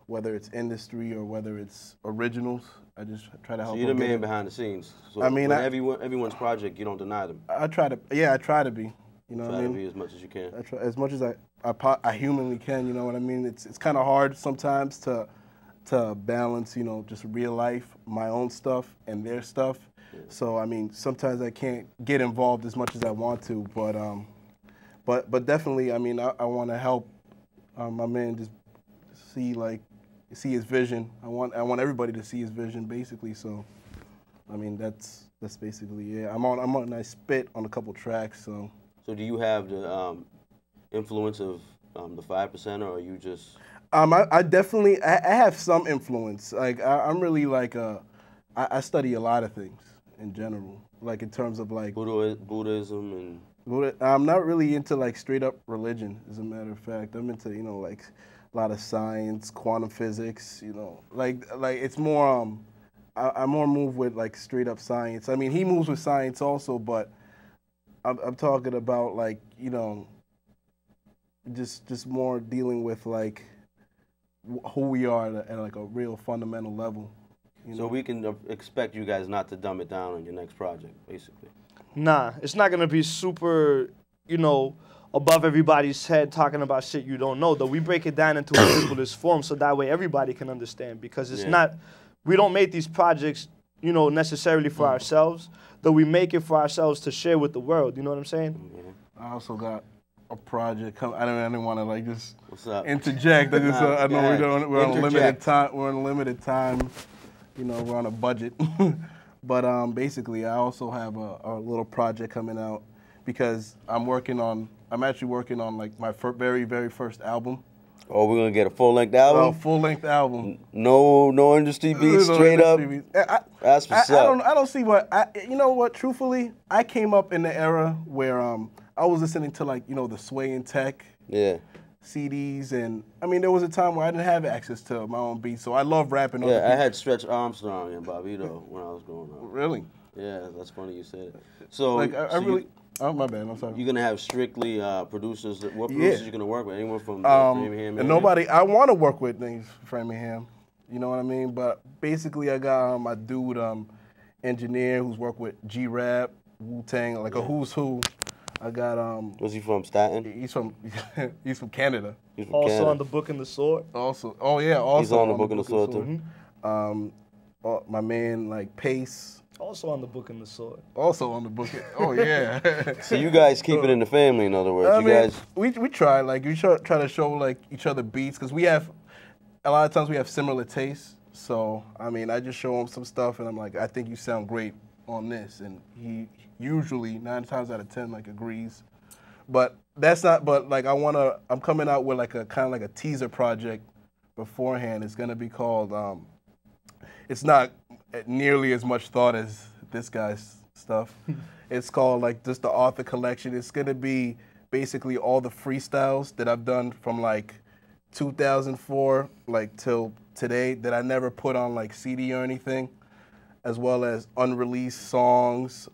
whether it's industry or whether it's originals. I just try to help. So you're the man behind the scenes. So I mean, everyone's project, you don't deny them. I try to. Yeah, I try to be. You know what I mean? Try to be as much as you can. I try, as much as I humanly can. You know what I mean? It's kind of hard sometimes to balance. You know, just real life, my own stuff, and their stuff. Yeah. So I mean, sometimes I can't get involved as much as I want to, but definitely, I mean, I want to help my man just see his vision. I want everybody to see his vision, basically. So, I mean, that's basically it. I spit on a couple tracks. So do you have the influence of the 5%, or are you just? I definitely I have some influence. Like I'm really like I study a lot of things in general, like in terms of like Buddhism and. I'm not really into like straight up religion, as a matter of fact. I'm into, you know, like a lot of science, quantum physics, you know, like it's more I more move with like straight up science. I mean, he moves with science also, but I'm talking about like, you know, just more dealing with like who we are at like a real fundamental level. You know? So we can expect you guys not to dumb it down on your next project, basically. Nah, it's not gonna be super, you know, above everybody's head talking about shit you don't know. Though we break it down into a simplest form, so that way everybody can understand. Because it's not, we don't make these projects, you know, necessarily for ourselves. Though we make it for ourselves to share with the world. You know what I'm saying? I also got a project coming. I didn't want to like just interject. I just I know we're on a limited time. We're on a limited time. You know, we're on a budget. But basically, I also have a little project coming out because I'm actually working on like my very, very first album. Oh, we're gonna get a full-length album? A full-length album. No industry beats, straight up. That's what's up. I don't see what you know what. Truthfully, I came up in the era where I was listening to like, you know, the Sway and Tech. Yeah. CDs, and I mean, there was a time where I didn't have access to my own beats, so I love rapping. Yeah, I had Stretch Armstrong and Bobito when I was growing up. Really? Yeah, that's funny you said it. So, like, oh my bad, I'm sorry. You're gonna have strictly producers. What producers you gonna work with? Anyone from Framingham? And nobody. I want to work with things Framingham. You know what I mean? But basically, I got my dude, engineer, who's worked with G-Rap, Wu-Tang, like a who's who. I got Was he from Staten? He's from Canada. He's from also Canada. on the Book and the Sword. Also, oh yeah, also he's on the Book and the Sword too. My man like Pace. Also on the Book and the Sword. Also on the Book. Oh yeah. So you guys keep it in the family, in other words. We try try to show like each other beats because we have a lot of times we have similar tastes. So I mean, I just show him some stuff and I'm like, I think you sound great on this, and he usually 9 times out of 10 like agrees. But that's not. But like I'm coming out with like a kind of like a teaser project beforehand. It's gonna be called. It's not nearly as much thought as this guy's stuff. It's called like just the author collection. It's gonna be basically all the freestyles that I've done from like 2004 like till today that I never put on like CD or anything, as well as unreleased songs,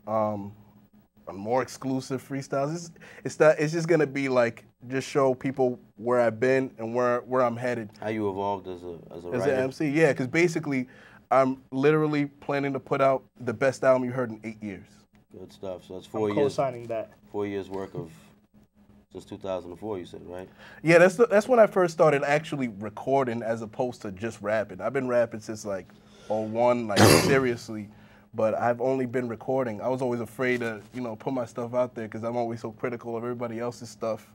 more exclusive freestyles. It's just gonna be like just show people where I've been and where I'm headed. How you evolved as a writer? As an MC, yeah, because basically I'm literally planning to put out the best album you heard in 8 years. Good stuff. So that's 4 years. Co-signing that. 4 years work of since 2004, you said, right? Yeah, that's when I first started actually recording as opposed to just rapping. I've been rapping since like '01, like seriously, but I've only been recording. I was always afraid to, you know, put my stuff out there because I'm always so critical of everybody else's stuff.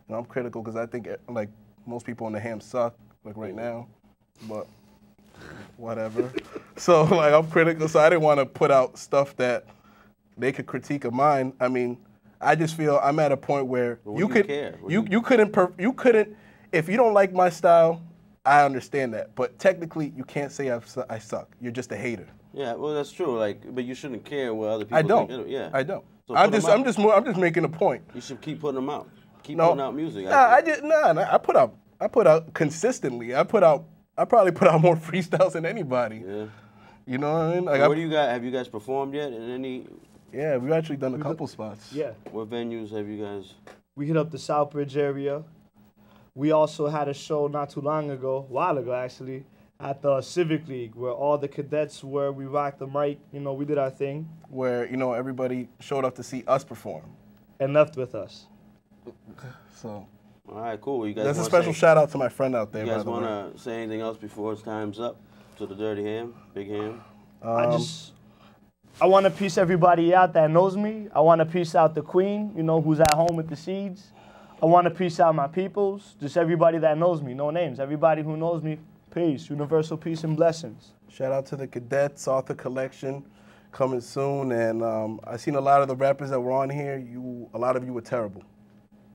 And I'm critical because I think like most people in the ham suck, like right now, but whatever. So like I'm critical, so I didn't want to put out stuff that they could critique of mine. I mean, I just feel I'm at a point where you couldn't, if you don't like my style, I understand that, but technically you can't say I suck. You're just a hater. Yeah, well that's true. Like, but you shouldn't care what other people think. Yeah, I don't. So I'm just making a point. You should keep putting them out. Keep putting out music. I put out consistently. I probably put out more freestyles than anybody. Yeah. You know what I mean? Like, where do you guys, have you guys performed yet in any? Yeah, we've actually done a couple spots. Yeah. What venues have you guys? We hit up the Southbridge area. we also had a show not too long ago, a while ago actually, at the Civic League where all the cadets were. We rocked the mic, you know, we did our thing. Where, you know, everybody showed up to see us perform. And left with us. So. All right, cool. You guys That's a special shout out to my friend out there. You guys want to say anything else before it's time's up to the Dirty Ham, Big Ham? I want to peace everybody out that knows me. I want to peace out the queen, you know, who's at home with the seeds. I want to peace out my peoples, just everybody that knows me, no names. Everybody who knows me, peace, universal peace and blessings. Shout out to the Cadets author collection coming soon. And I seen a lot of the rappers that were on here. A lot of you were terrible.